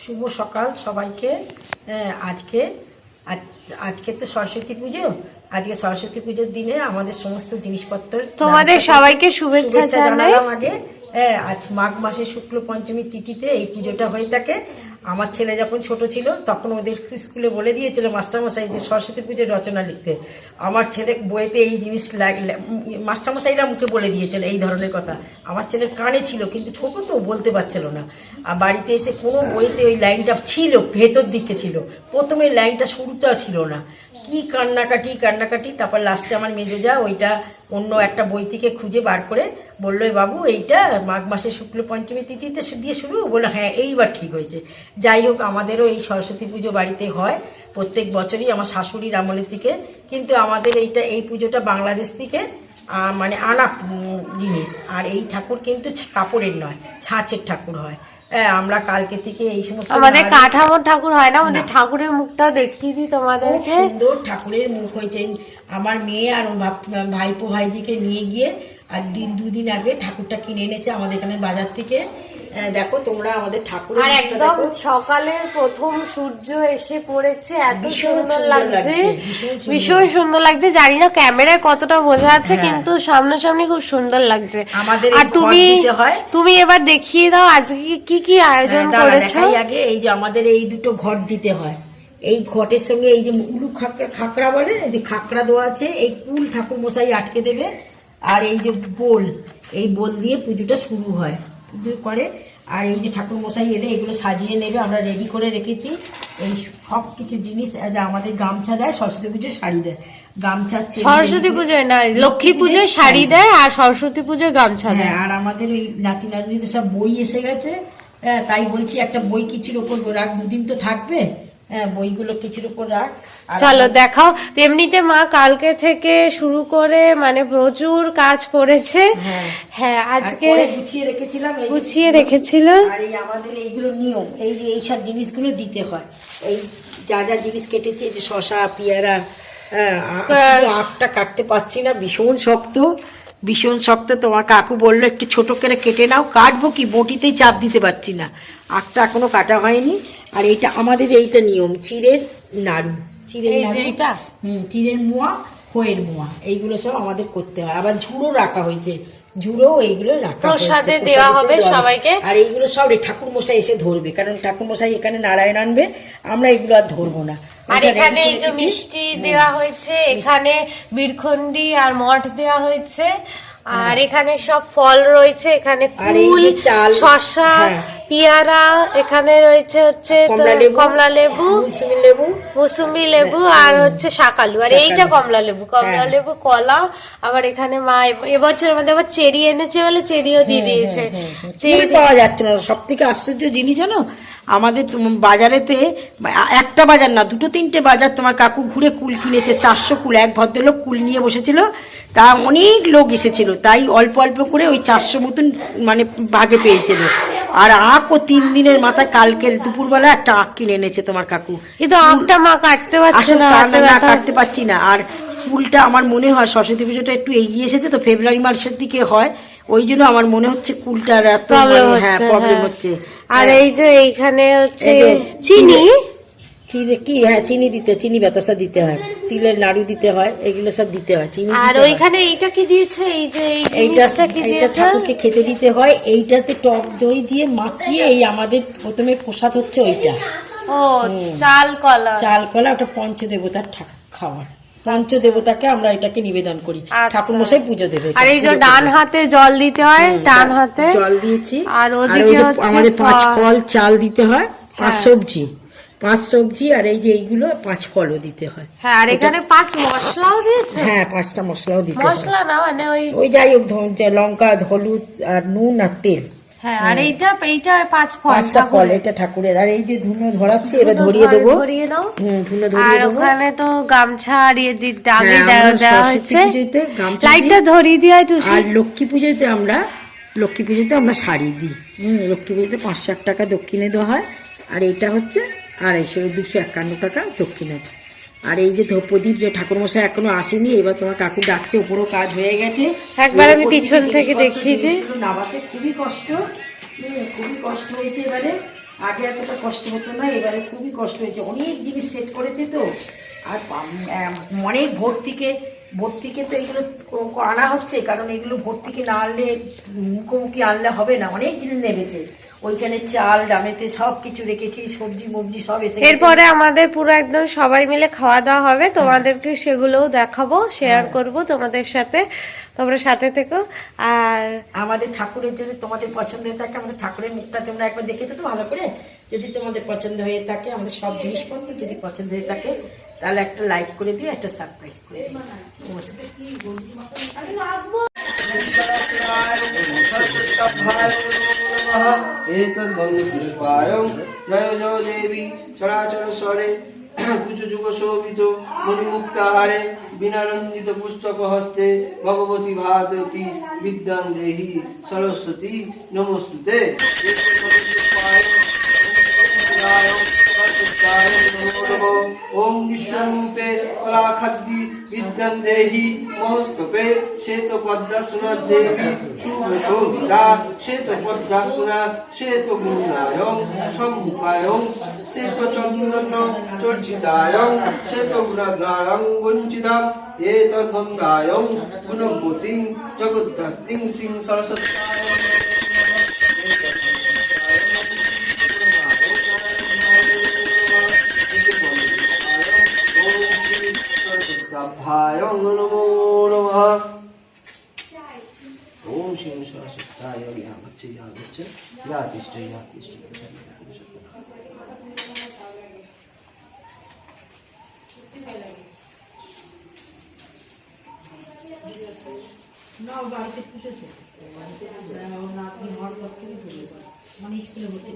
শুভ সকাল সবাইকে। আজকে আজকে তো সরস্বতী পুজো। আজকে সরস্বতী পুজোর দিনে আমাদের সমস্ত জিনিসপত্র তোমাদের সবাইকে শুভেচ্ছা জানালাম আগে। আজ মাঘ মাসের শুক্ল পঞ্চমী তিথিতে এই পুজোটা হয়ে থাকে। আমার ছেলে যখন ছোট ছিল তখন ওদের স্কুলে বলে দিয়েছিল মাস্টারমশাই যে সরস্বতী পুজোর রচনা লিখতে। আমার ছেলে বইতে এই জিনিস মাস্টারমশাইরা মুখে বলে দিয়েছিল এই ধরনের কথা। আমার ছেলের কানে ছিল, কিন্তু ছোট তো বলতে পারছিল না। আর বাড়িতে এসে কোনো বইতে ওই লাইনটা ছিল, ভেতর দিকে ছিল, প্রথমে লাইনটা শুরুটা ছিল না। কি কান্নাকাটি। তারপর লাস্টে আমার মেজো যা ওইটা অন্য একটা বই থেকে খুঁজে বার করে বললো, বাবু এইটা মাঘ মাসের শুক্ল পঞ্চমী তিথিতে দিয়ে শুরু। বললো হ্যাঁ, এইবার ঠিক হয়েছে। যাই হোক, আমাদেরও এই সরস্বতী পুজো বাড়িতে হয় প্রত্যেক বছরই, আমার শাশুড়ির আমলের থেকে। কিন্তু আমাদের এই পুজোটা বাংলাদেশ থেকে মানে আনা জিনিস। আর এই ঠাকুর কিন্তু কাপড়ের নয়, ছাঁচের ঠাকুর হয়। আমরা কালকে থেকে এই সমস্ত, আমাদের কাঠামোর ঠাকুর হয় না, আমাদের ঠাকুরের মুখটা দেখিয়ে দিই তোমাদেরকে। সুন্দর ঠাকুরের মুখ হয়েছে। আমার মেয়ে আর ভাইপো ভাইজিকে নিয়ে গিয়ে আর দুদিন আগে ঠাকুরটা কিনে এনেছে আমাদের এখানে বাজার থেকে। দেখো তোমরা আমাদের ঠাকুর, আর একদম সকালের প্রথম সূর্য এসে পড়েছে, এত সুন্দর লাগছে, ভীষণ সুন্দর লাগছে। জানি না ক্যামেরায় কতটা বোঝা যাচ্ছে, কিন্তু সামনাসামনি খুব সুন্দর লাগছে। আর তুমি এবার দেখিয়ে দাও আজকে কি কি আয়োজন করেছো। আগে এই যে আমাদের এই দুটো ঘট দিতে হয়। এই ঘটের সঙ্গে এই যে উলু খাকড়া বলে, এই যে খাকড়া দেওয়া আছে, এই কুল ঠাকুর মশাই আটকে দেবে। আর এই যে এই বোল দিয়ে পুজোটা শুরু হয় করে। আর এই যে ঠাকুর মশাই এলে এগুলো সাজিয়ে নেবে, আমরা রেডি করে রেখেছি। এই সব কিছু জিনিস আমাদের গামছা দেয়, সরস্বতী পুজোয় শাড়ি দেয়। গামছা সরস্বতী পুজোয় না, লক্ষ্মী পুজোয় শাড়ি দেয়, আর সরস্বতী পুজোয় গামছা দেয়। আর আমাদের ওই নাতি নাতনিদের সব বই এসে গেছে। তাই বলছি একটা বই কিছুর ওপর রাখ, দুদিন তো থাকবে। বইগুলো কিছুর উপর রাখ। চলো দেখাও। তেমনিতে মা কালকে থেকে শুরু করে মানে প্রচুর কাজ করেছে। হ্যাঁ, আজকে গুছিয়ে রেখেছিল। আর এই আমাদের এইগুলো নিয়ম, এই যে এইসব জিনিসগুলো দিতে হয়। এই যা জিনিস কেটেছে, যে শশা পেয়ারা, আখটা কাটতে পারছি না, ভীষণ শক্ত। তোমার কাকু বললো একটু ছোট করে কেটে নাও। কাটবো কি, বটিতেই চাপ দিতে পারছি না। আখটা এখনো কাটা হয়নি। আর এইটা আমাদের এইটা নিয়ম, চিড়ের নাড়ু, চিড়ের মোয়া, খইয়ের মোয়া, এইগুলো সব আমাদের করতে হয়। আবার ঝুড়ো রাখা হয়েছে, ঝুড়ো এইগুলো রাখা প্রসাদে দেওয়া হবে সবাইকে। আর এইগুলো সব ঠাকুর মশাই এসে ধরবে, কারণ ঠাকুর মশাই এখানে নারায়ণ আনবে, আমরা এগুলো আর ধরবো না। আর এখানে এই যে মিষ্টি দেওয়া হয়েছে, এখানে বীরখন্ডি আর মঠ দেওয়া হয়েছে। আর এখানে সব ফল রয়েছে, এখানে কুল, শসা, পেয়ারা, এখানে রয়েছে হচ্ছে কমলা লেবু, মৌসুমি লেবু, আর হচ্ছে শাকালু। আর এইটা কমলা লেবু, কলা। আবার এখানে মা এবছর আমাদের আবার চেরি এনেছে বলে চেরিও দিয়ে দিয়েছে। চেরি পাওয়া যাচ্ছে না। সব থেকে আশ্চর্য জিনিস জানো, আমাদের বাজারেতে একটা বাজার না, দুটো তিনটে বাজার তোমার কাকু ঘুরে কুল কিনেছে। 400 কুল, এক ভদ্রলোক কুল নিয়ে বসেছিল, তা অনেক লোক এসেছিল, তাই অল্প অল্প করে ওই 400 মতন মানে ভাগে পেয়েছিল। আর আখও 3 দিনের মাথায় কালকের দুপুরবেলা একটা আখ কিনে এনেছে তোমার কাকু। কিন্তু আখটা মা কাটতে পারছে না, কাটতে পারছি না। আর ফুলটা আমার মনে হয় সরস্বতী পুজোটা একটু এগিয়ে এসেছে তো, ফেব্রুয়ারি মাসের দিকে হয়, ওই জন্য আমার মনে হচ্ছে কুলটার এত প্রবলেম হচ্ছে। আর এই যে এইখানে হচ্ছে চিনি চিনি বাতাসা দিতে হয়, তিলের নাড়ু দিতে হয়, এগুলো সব দিতে হয়। চিনি। আর ওইখানে এইটা কি দিয়েছে, এই যে এইটা কি দিয়েছে, ঠাকুরকে খেতে দিতে হয়। এইটাতে টক দই দিয়ে মাখিয়ে এই আমাদের প্রথমে প্রসাদ হচ্ছে ওইটা। চাল কলা, ওটা পঞ্চদেবতার খাবার। পঞ্চদেবতাকে আমরা এটাকে নিবেদন করি, ঠাকুর মশাই পুজো দেবে। আর এই যে ডান হাতে জল দিতে হয়, ডান হাতে জল দিয়েছি। আর ওদিকে আমাদের 5 ফল চাল দিতে হয়, 5 সবজি, আর এই যে এইগুলো 5 ফলও দিতে হয়। হ্যাঁ, আর এখানে 5 মশলাও দিয়েছে। হ্যাঁ, 5টা মশলাও দিতে হয়। মশলা না মানে ওই যাই হোক, লঙ্কা, হলুদ আর নুন আর তেল। হ্যাঁ, আর এইটা 5টা ফল, এটা ঠাকুরের। আর এই যে ধুনো ধরাচ্ছি, এবার ধরিয়ে দেবো। আর ওখানে তো গামছা আর আগে দেওয়া হয়েছে, লাইটটা ধরিয়ে দেওয়া হয়। আর লক্ষ্মী পুজোতে আমরা শাড়ি দিই। লক্ষ্মী পুজোতে 500 টাকা দক্ষিণে দেওয়া হয়। আর এইটা হচ্ছে 251 টাকা দক্ষিণে। আর এই যে প্রদীপ, যে ঠাকুর মশাই এখনো আসেনি, এবার তোমার কাকু ডাকছে, উপরও কাজ হয়ে গেছে। একবার আমি পিছন থেকে দেখিয়ে দিই। নামাতে খুবই কষ্ট হয়েছে। এবারে আগে এতটা কষ্ট হতো না, এবারে খুবই কষ্ট হয়েছে, অনেক জিনিস সেট করেছে তো। আর অনেক ভোর থেকে তো এগুলো আনা হচ্ছে, কারণ এগুলো ভোর থেকে না আনলে মুখোমুখি আনলে হবে না, অনেক জিনিস নেমেছে। ওইখানে চাল ডামেতে সব কিছু রেখেছি, সবজি মবজি সব এসে গেছে। এরপরে আমাদের পুরো একদম সবাই মিলে খাওয়া দাওয়া হবে, তোমাদেরকে সেগুলোও দেখাবো, শেয়ার করব তোমাদের সাথে, তোমরা সাথে থেকো। আর আমাদের ঠাকুরের যদি তোমাদের পছন্দ হয়ে থাকে, আমাদের ঠাকুরের মুখটা তোমরা একবার দেখেছো তো ভালো করে, যদি তোমাদের পছন্দ হয়ে থাকে, আমাদের সব জিনিসপত্র যদি পছন্দ হয়ে থাকে, তাহলে একটা লাইক করে দিও, একটা সারপ্রাইজ করে দিও। নমস্কার। एतद्गङ्गपुष्पायं जय जय देवी चराचरस्वरे कुचजुगशोभित मुनिमुक्ताहारे विनारञ्जित पुस्तकहस्ते भगवती भागवती विद्यां देहि सरस्वती नमोस्तुते। ओम विश्वरूपे कलाखद्दी विद्यां देहि महोस्तपे श्वेतपद्मासना देवी शुभशोभिता श्वेतपद्मासना श्वेतगुणायं सम्मुखायं श्वेतचन्दन चर्चितायं श्वेतगुणागारं वञ्चितां एतद्गङ्गायं गुणवतीं जगद्धात्रीं सिंह सरस्वत्यां भायं नमो नमः। ओम शिव सरस्वत्याय यागच्छ या तिष्ठ না, বাড়িতে পুষেছে, বাড়িতে না, আপনি হওয়ার পর থেকে পুষে, মানে স্কুলে ভর্তি